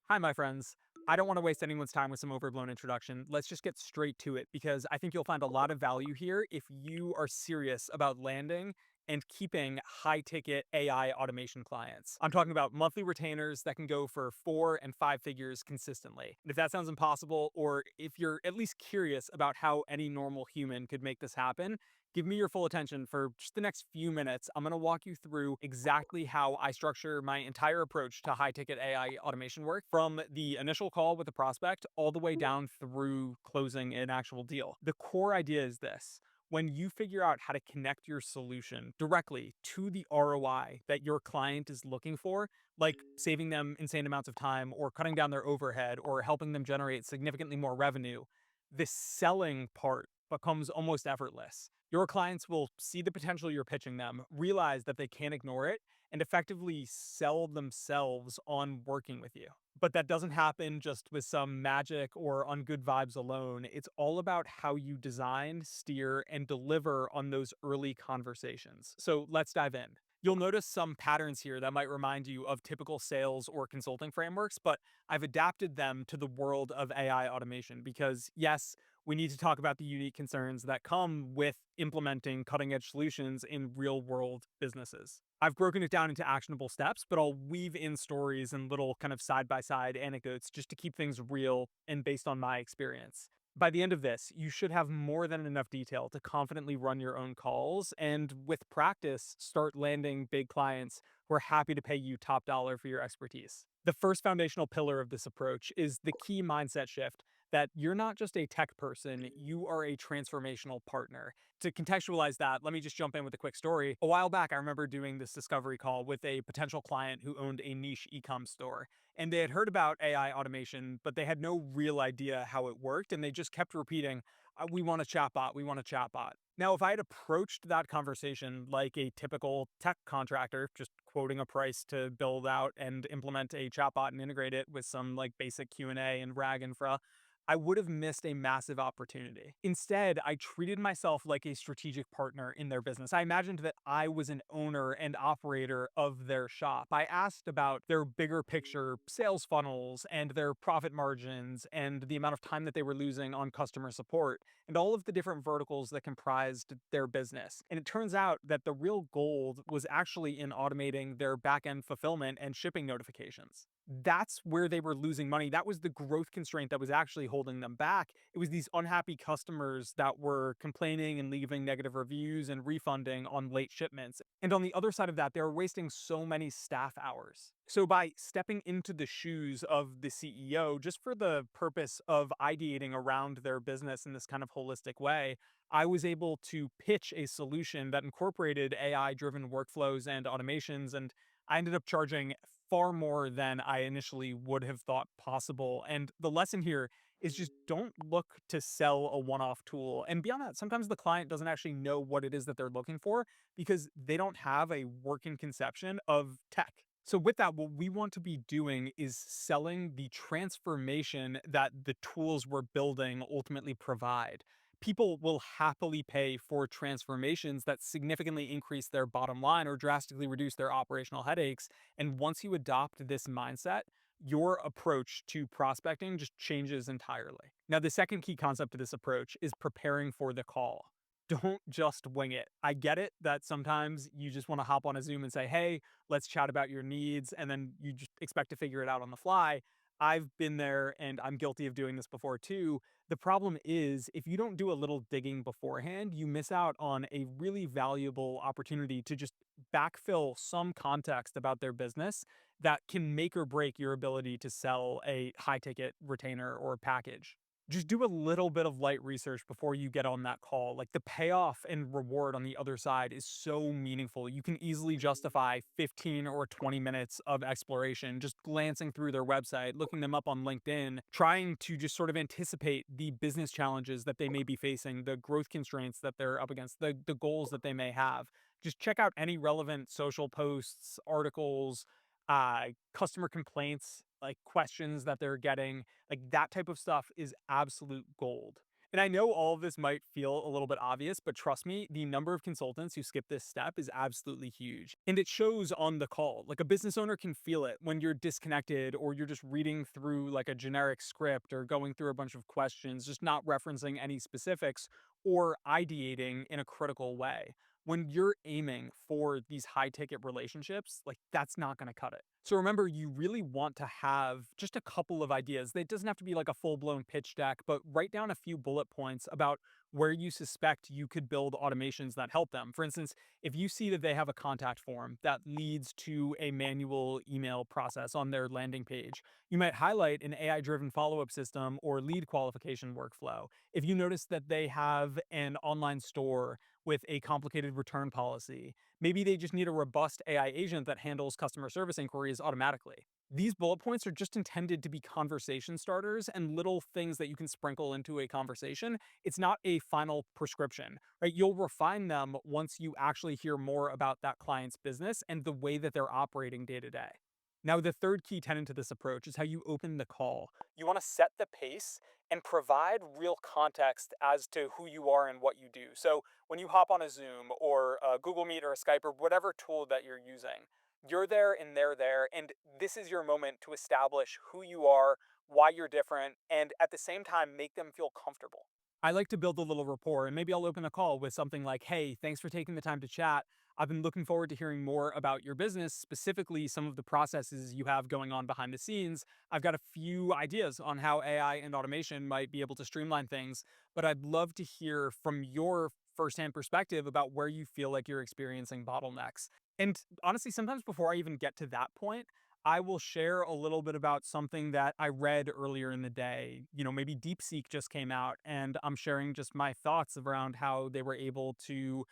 Hi, my friends. I don't want to waste anyone's time with some overblown introduction. Let's just get straight to it because I think you'll find a lot of value here if you are serious about landing and keeping high ticket AI automation clients. I'm talking about monthly retainers that can go for 4 and 5 figures consistently. And if that sounds impossible, or if you're at least curious about how any normal human could make this happen, give me your full attention for just the next few minutes. I'm going to walk you through exactly how I structure my entire approach to high ticket AI automation work from the initial call with the prospect all the way down through closing an actual deal. The core idea is this. When you figure out how to connect your solution directly to the ROI that your client is looking for, like saving them insane amounts of time or cutting down their overhead or helping them generate significantly more revenue, the selling part becomes almost effortless. Your clients will see the potential you're pitching them, realize that they can't ignore it, and effectively sell themselves on working with you. But that doesn't happen just with some magic or on good vibes alone. It's all about how you design, steer, and deliver on those early conversations. So let's dive in. You'll notice some patterns here that might remind you of typical sales or consulting frameworks, but I've adapted them to the world of AI automation because, yes, we need to talk about the unique concerns that come with implementing cutting edge solutions in real world businesses. I've broken it down into actionable steps, but I'll weave in stories and little kind of side by side anecdotes just to keep things real and based on my experience. By the end of this, you should have more than enough detail to confidently run your own calls and with practice, start landing big clients who are happy to pay you top dollar for your expertise. The first foundational pillar of this approach is the key mindset shift that you're not just a tech person, you are a transformational partner. To contextualize that, let me just jump in with a quick story. A while back, I remember doing this discovery call with a potential client who owned a niche e-com store. And they had heard about AI automation, but they had no real idea how it worked. And they just kept repeating, we want a chatbot, we want a chatbot. Now, if I had approached that conversation like a typical tech contractor, just quoting a price to build out and implement a chatbot and integrate it with some like basic Q&A and RAG infra, I would have missed a massive opportunity. Instead, I treated myself like a strategic partner in their business. I imagined that I was an owner and operator of their shop. I asked about their bigger picture sales funnels and their profit margins and the amount of time that they were losing on customer support and all of the different verticals that comprised their business. And it turns out that the real gold was actually in automating their back end fulfillment and shipping notifications. That's where they were losing money. That was the growth constraint that was actually holding them back. It was these unhappy customers that were complaining and leaving negative reviews and refunding on late shipments. And on the other side of that, they were wasting so many staff hours. So by stepping into the shoes of the CEO, just for the purpose of ideating around their business in this kind of holistic way, I was able to pitch a solution that incorporated AI driven workflows and automations. And I ended up charging far more than I initially would have thought possible. And the lesson here is just don't look to sell a one off tool. And beyond that, sometimes the client doesn't actually know what it is that they're looking for because they don't have a working conception of tech. So, with that, what we want to be doing is selling the transformation that the tools we're building ultimately provide. People will happily pay for transformations that significantly increase their bottom line or drastically reduce their operational headaches. And once you adopt this mindset, your approach to prospecting just changes entirely. Now, the second key concept of this approach is preparing for the call. Don't just wing it. I get it that sometimes you just want to hop on a Zoom and say, hey, let's chat about your needs. And then you just expect to figure it out on the fly. I've been there and I'm guilty of doing this before too. The problem is, if you don't do a little digging beforehand, you miss out on a really valuable opportunity to just backfill some context about their business that can make or break your ability to sell a high ticket retainer or package. Just do a little bit of light research before you get on that call. Like the payoff and reward on the other side is so meaningful. You can easily justify 15 or 20 minutes of exploration, just glancing through their website, looking them up on LinkedIn, trying to just sort of anticipate the business challenges that they may be facing, the growth constraints that they're up against, the goals that they may have. Just check out any relevant social posts, articles, customer complaints, like questions that they're getting, like that type of stuff is absolute gold. And I know all of this might feel a little bit obvious, but trust me, the number of consultants who skip this step is absolutely huge. And it shows on the call. Like a business owner can feel it when you're disconnected or you're just reading through like a generic script or going through a bunch of questions, just not referencing any specifics or ideating in a critical way. When you're aiming for these high ticket relationships, like that's not going to cut it. So remember, you really want to have just a couple of ideas. It doesn't have to be like a full blown pitch deck, but write down a few bullet points about where you suspect you could build automations that help them. For instance, if you see that they have a contact form that leads to a manual email process on their landing page, you might highlight an AI driven follow up system or lead qualification workflow. If you notice that they have an online store with a complicated return policy, maybe they just need a robust AI agent that handles customer service inquiries automatically. These bullet points are just intended to be conversation starters and little things that you can sprinkle into a conversation. It's not a final prescription, right? You'll refine them once you actually hear more about that client's business and the way that they're operating day to day. Now, the third key tenet to this approach is how you open the call. You want to set the pace and provide real context as to who you are and what you do. So, when you hop on a Zoom or a Google Meet or a Skype or whatever tool that you're using, you're there and they're there. And this is your moment to establish who you are, why you're different, and at the same time, make them feel comfortable. I like to build a little rapport, and maybe I'll open a call with something like, "Hey, thanks for taking the time to chat. I've been looking forward to hearing more about your business, specifically some of the processes you have going on behind the scenes. I've got a few ideas on how AI and automation might be able to streamline things, but I'd love to hear from your firsthand perspective about where you feel like you're experiencing bottlenecks." And honestly, sometimes before I even get to that point, I will share a little bit about something that I read earlier in the day. Maybe DeepSeek just came out, and I'm sharing just my thoughts around how they were able to,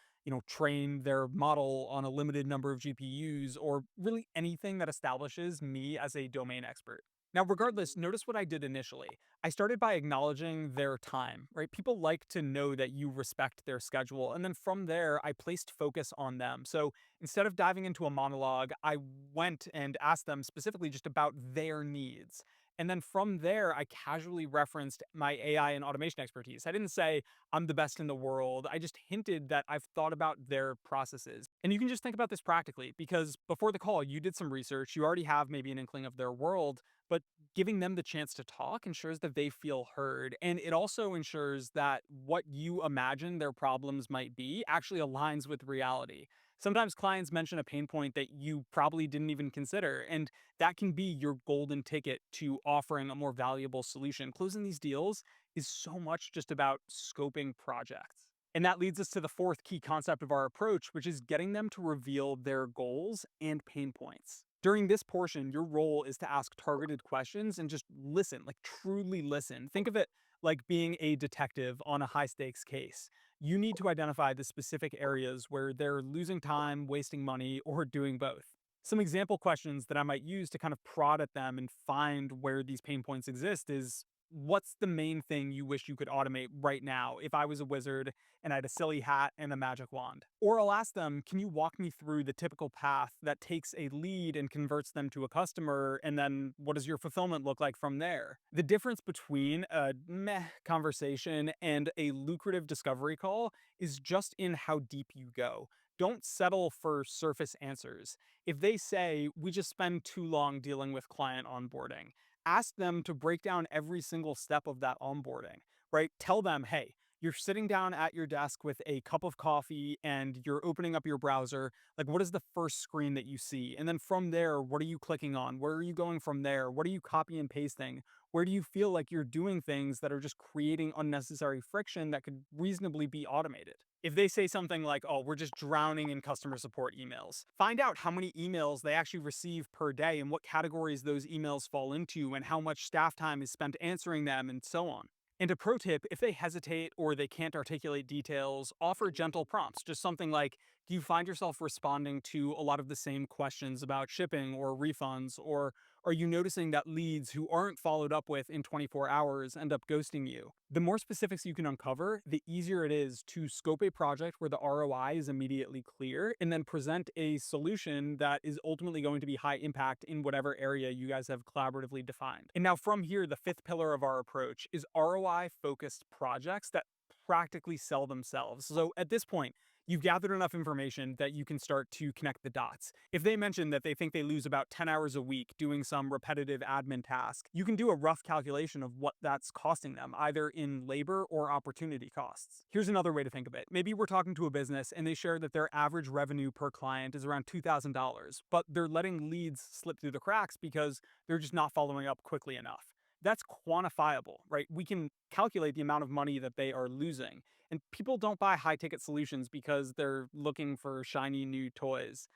train their model on a limited number of GPUs, or really anything that establishes me as a domain expert. Now, regardless, notice what I did initially. I started by acknowledging their time, right? People like to know that you respect their schedule. And then from there, I placed focus on them. So instead of diving into a monologue, I went and asked them specifically just about their needs. And then from there, I casually referenced my AI and automation expertise. I didn't say I'm the best in the world. I just hinted that I've thought about their processes. And you can just think about this practically because before the call, you did some research. You already have maybe an inkling of their world, but giving them the chance to talk ensures that they feel heard. And it also ensures that what you imagine their problems might be actually aligns with reality. Sometimes clients mention a pain point that you probably didn't even consider, and that can be your golden ticket to offering a more valuable solution. Closing these deals is so much just about scoping projects. And that leads us to the fourth key concept of our approach, which is getting them to reveal their goals and pain points. During this portion, your role is to ask targeted questions and just listen, like truly listen. Think of it like being a detective on a high stakes case. You need to identify the specific areas where they're losing time, wasting money, or doing both. Some example questions that I might use to kind of prod at them and find where these pain points exist is, what's the main thing you wish you could automate right now if I was a wizard and I had a silly hat and a magic wand? Or I'll ask them, can you walk me through the typical path that takes a lead and converts them to a customer? And then what does your fulfillment look like from there? The difference between a meh conversation and a lucrative discovery call is just in how deep you go. Don't settle for surface answers. If they say, we just spend too long dealing with client onboarding, ask them to break down every single step of that onboarding, right? Tell them, hey, you're sitting down at your desk with a cup of coffee and you're opening up your browser. Like, what is the first screen that you see? And then from there, what are you clicking on? Where are you going from there? What are you copy and pasting? Where do you feel like you're doing things that are just creating unnecessary friction that could reasonably be automated? If they say something like, oh, we're just drowning in customer support emails, find out how many emails they actually receive per day and what categories those emails fall into and how much staff time is spent answering them and so on. And a pro tip, if they hesitate or they can't articulate details, offer gentle prompts. Just something like, do you find yourself responding to a lot of the same questions about shipping or refunds? Or Are you noticing that leads who aren't followed up with in 24 hours end up ghosting you? The more specifics you can uncover, the easier it is to scope a project where the ROI is immediately clear and then present a solution that is ultimately going to be high impact in whatever area you guys have collaboratively defined. And now from here, the fifth pillar of our approach is ROI focused projects that practically sell themselves. So at this point, you've gathered enough information that you can start to connect the dots. If they mention that they think they lose about 10 hours a week doing some repetitive admin task, you can do a rough calculation of what that's costing them, either in labor or opportunity costs. Here's another way to think of it. Maybe we're talking to a business and they share that their average revenue per client is around $2,000, but they're letting leads slip through the cracks because they're just not following up quickly enough. That's quantifiable, right? We can calculate the amount of money that they are losing. And people don't buy high ticket solutions because they're looking for shiny new toys.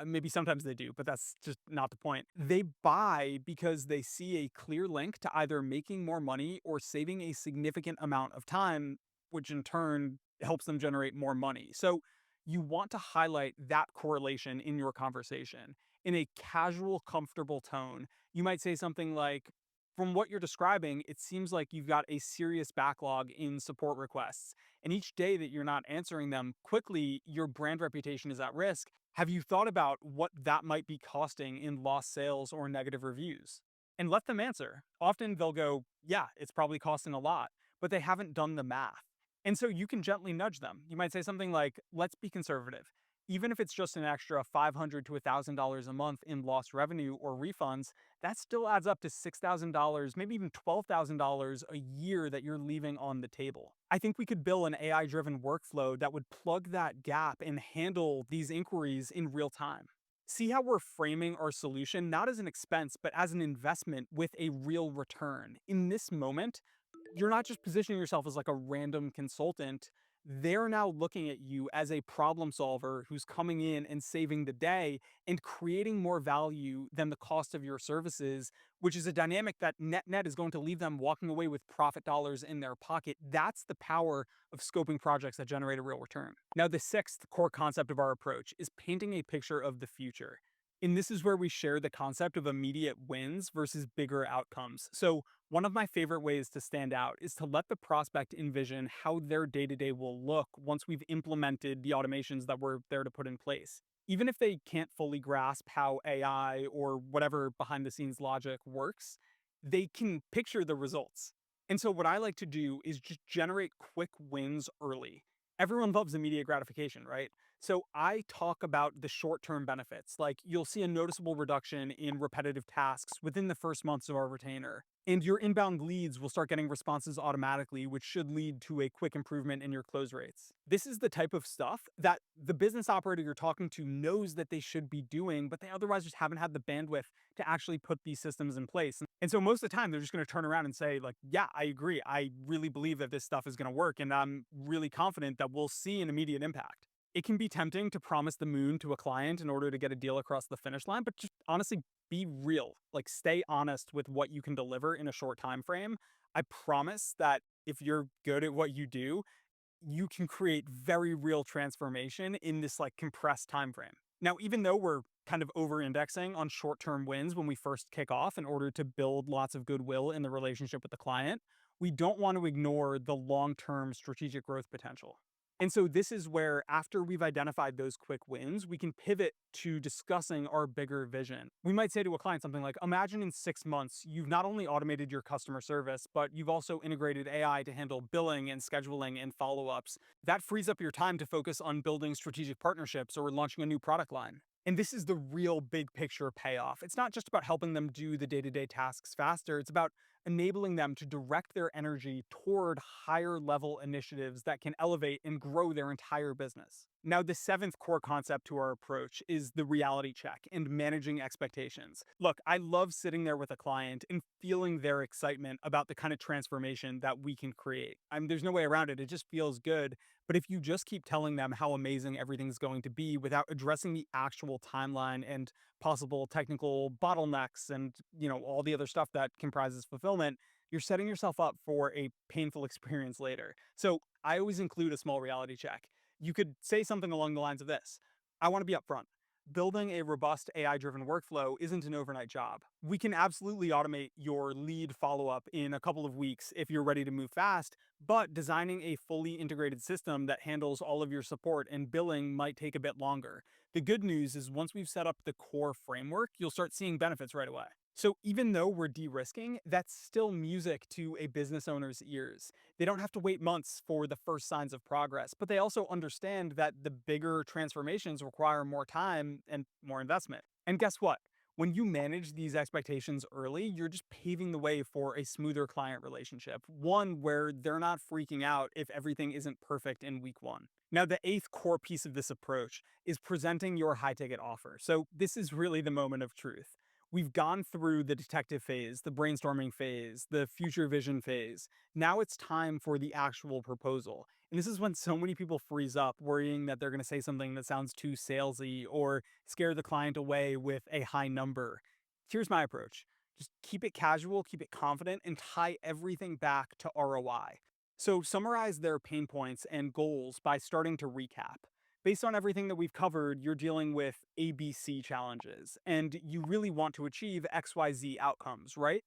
Maybe sometimes they do, but that's just not the point. They buy because they see a clear link to either making more money or saving a significant amount of time, which in turn helps them generate more money. So you want to highlight that correlation in your conversation in a casual, comfortable tone. You might say something like, from what you're describing, it seems like you've got a serious backlog in support requests. And each day that you're not answering them quickly, your brand reputation is at risk. Have you thought about what that might be costing in lost sales or negative reviews? And let them answer. Often they'll go, yeah, it's probably costing a lot, but they haven't done the math. And so you can gently nudge them. You might say something like, let's be conservative. Even if it's just an extra $500 to $1,000 a month in lost revenue or refunds, that still adds up to $6,000, maybe even $12,000 a year that you're leaving on the table. I think we could build an AI driven workflow that would plug that gap and handle these inquiries in real time. See how we're framing our solution not as an expense, but as an investment with a real return. In this moment, you're not just positioning yourself as like a random consultant. They're now looking at you as a problem solver who's coming in and saving the day and creating more value than the cost of your services, which is a dynamic that net net is going to leave them walking away with profit dollars in their pocket. That's the power of scoping projects that generate a real return. Now, the sixth core concept of our approach is painting a picture of the future. And this is where we share the concept of immediate wins versus bigger outcomes. So, one of my favorite ways to stand out is to let the prospect envision how their day to day will look once we've implemented the automations that we're there to put in place. Even if they can't fully grasp how AI or whatever behind the scenes logic works, they can picture the results. And so, what I like to do is just generate quick wins early. Everyone loves immediate gratification, right? So I talk about the short term benefits. Like you'll see a noticeable reduction in repetitive tasks within the first months of our retainer. And your inbound leads will start getting responses automatically, which should lead to a quick improvement in your close rates. This is the type of stuff that the business operator you're talking to knows that they should be doing, but they otherwise just haven't had the bandwidth to actually put these systems in place. And so most of the time, they're just going to turn around and say, like, yeah, I agree. I really believe that this stuff is going to work. And I'm really confident that we'll see an immediate impact. It can be tempting to promise the moon to a client in order to get a deal across the finish line, but just honestly be real. Like stay honest with what you can deliver in a short time frame. I promise that if you're good at what you do, you can create very real transformation in this like compressed time frame. Now, even though we're kind of over indexing on short-term wins when we first kick off in order to build lots of goodwill in the relationship with the client, we don't want to ignore the long-term strategic growth potential. And so this is where, after we've identified those quick wins, we can pivot to discussing our bigger vision. We might say to a client something like, imagine in 6 months, you've not only automated your customer service, but you've also integrated AI to handle billing and scheduling and follow ups. That frees up your time to focus on building strategic partnerships or launching a new product line. And this is the real big picture payoff. It's not just about helping them do the day to day tasks faster, it's about enabling them to direct their energy toward higher level initiatives that can elevate and grow their entire business. Now, the seventh core concept to our approach is the reality check and managing expectations. Look, I love sitting there with a client and feeling their excitement about the kind of transformation that we can create. There's no way around it. It just feels good. But if you just keep telling them how amazing everything's going to be without addressing the actual timeline and possible technical bottlenecks and, all the other stuff that comprises fulfillment, you're setting yourself up for a painful experience later. So I always include a small reality check. You could say something along the lines of this: I want to be upfront. Building a robust AI driven workflow isn't an overnight job. We can absolutely automate your lead follow up in a couple of weeks if you're ready to move fast, but designing a fully integrated system that handles all of your support and billing might take a bit longer. The good news is once we've set up the core framework, you'll start seeing benefits right away. So even though we're de-risking, that's still music to a business owner's ears. They don't have to wait months for the first signs of progress, but they also understand that the bigger transformations require more time and more investment. And guess what? When you manage these expectations early, you're just paving the way for a smoother client relationship, one where they're not freaking out if everything isn't perfect in week one. Now, the eighth core piece of this approach is presenting your high ticket offer. So, this is really the moment of truth. We've gone through the detective phase, the brainstorming phase, the future vision phase. Now it's time for the actual proposal. And this is when so many people freeze up, worrying that they're going to say something that sounds too salesy or scare the client away with a high number. Here's my approach: just keep it casual, keep it confident, and tie everything back to ROI. So summarize their pain points and goals by starting to recap. Based on everything that we've covered, you're dealing with ABC challenges, and you really want to achieve XYZ outcomes, right?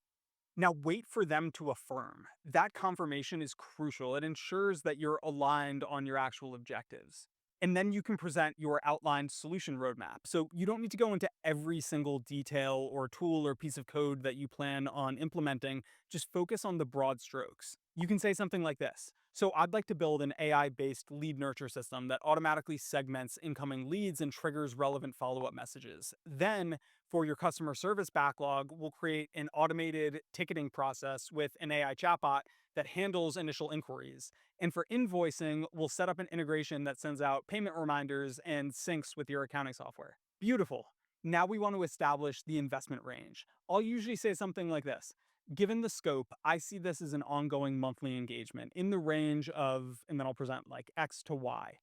Now, wait for them to affirm. That confirmation is crucial. It ensures that you're aligned on your actual objectives. And then you can present your outlined solution roadmap. So you don't need to go into every single detail or tool or piece of code that you plan on implementing. Just focus on the broad strokes. You can say something like this: so I'd like to build an AI based lead nurture system that automatically segments incoming leads and triggers relevant follow up messages. Then for your customer service backlog, we'll create an automated ticketing process with an AI chatbot that handles initial inquiries. And for invoicing, we'll set up an integration that sends out payment reminders and syncs with your accounting software. Beautiful. Now we want to establish the investment range. I'll usually say something like this: given the scope, I see this as an ongoing monthly engagement in the range of, and then I'll present like X to Y.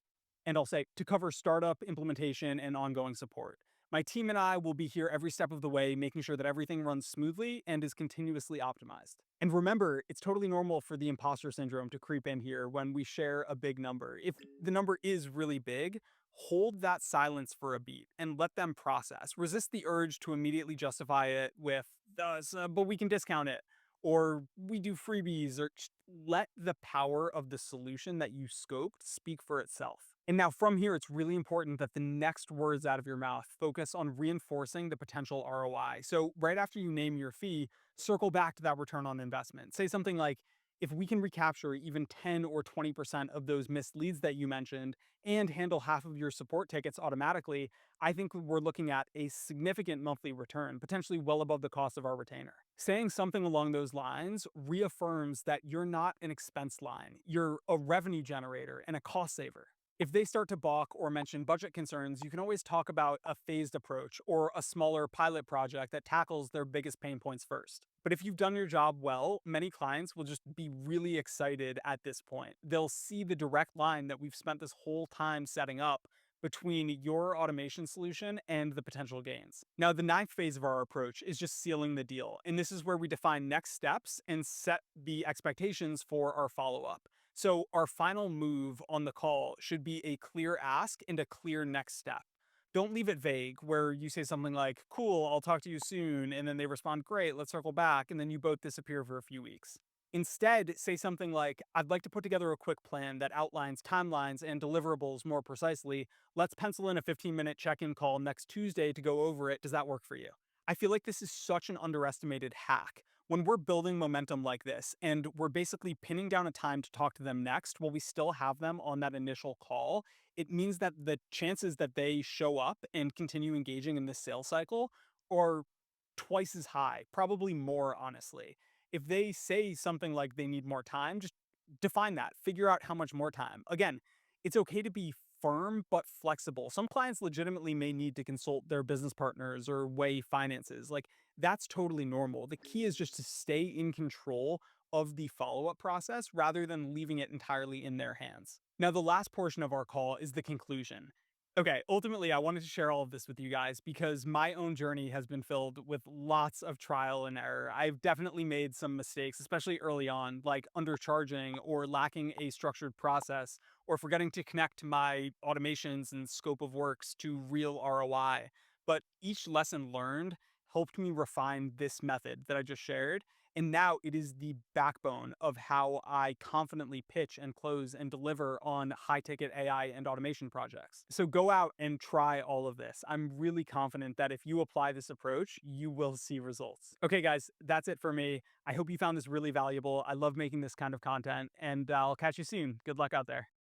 And I'll say to cover startup, implementation, and ongoing support. My team and I will be here every step of the way, making sure that everything runs smoothly and is continuously optimized. And remember, it's totally normal for the imposter syndrome to creep in here when we share a big number. If the number is really big, hold that silence for a beat and let them process. Resist the urge to immediately justify it with, but we can discount it, or we do freebies, or just let the power of the solution that you scoped speak for itself. And now from here, it's really important that the next words out of your mouth focus on reinforcing the potential ROI. So right after you name your fee, circle back to that return on investment. Say something like, if we can recapture even 10 or 20% of those missed leads that you mentioned and handle half of your support tickets automatically, I think we're looking at a significant monthly return, potentially well above the cost of our retainer. Saying something along those lines reaffirms that you're not an expense line, you're a revenue generator and a cost saver. If they start to balk or mention budget concerns, you can always talk about a phased approach or a smaller pilot project that tackles their biggest pain points first. But if you've done your job well, many clients will just be really excited at this point. They'll see the direct line that we've spent this whole time setting up between your automation solution and the potential gains. Now, the ninth phase of our approach is just sealing the deal. And this is where we define next steps and set the expectations for our follow up. So, our final move on the call should be a clear ask and a clear next step. Don't leave it vague, where you say something like, cool, I'll talk to you soon. And then they respond, great, let's circle back. And then you both disappear for a few weeks. Instead, say something like, I'd like to put together a quick plan that outlines timelines and deliverables more precisely. Let's pencil in a 15-minute check in call next Tuesday to go over it. Does that work for you? I feel like this is such an underestimated hack. When we're building momentum like this and we're basically pinning down a time to talk to them next while we still have them on that initial call, it means that the chances that they show up and continue engaging in this sales cycle are twice as high, probably more, honestly. If they say something like they need more time, just define that. Figure out how much more time. Again, it's okay to be firm but flexible. Some clients legitimately may need to consult their business partners or weigh finances. Like, that's totally normal. The key is just to stay in control of the follow up process rather than leaving it entirely in their hands. Now, the last portion of our call is the conclusion. Okay, ultimately, I wanted to share all of this with you guys because my own journey has been filled with lots of trial and error. I've definitely made some mistakes, especially early on, like undercharging or lacking a structured process or forgetting to connect my automations and scope of works to real ROI. But each lesson learned helped me refine this method that I just shared. And now it is the backbone of how I confidently pitch and close and deliver on high ticket AI and automation projects. So go out and try all of this. I'm really confident that if you apply this approach, you will see results. Okay, guys, that's it for me. I hope you found this really valuable. I love making this kind of content, and I'll catch you soon. Good luck out there.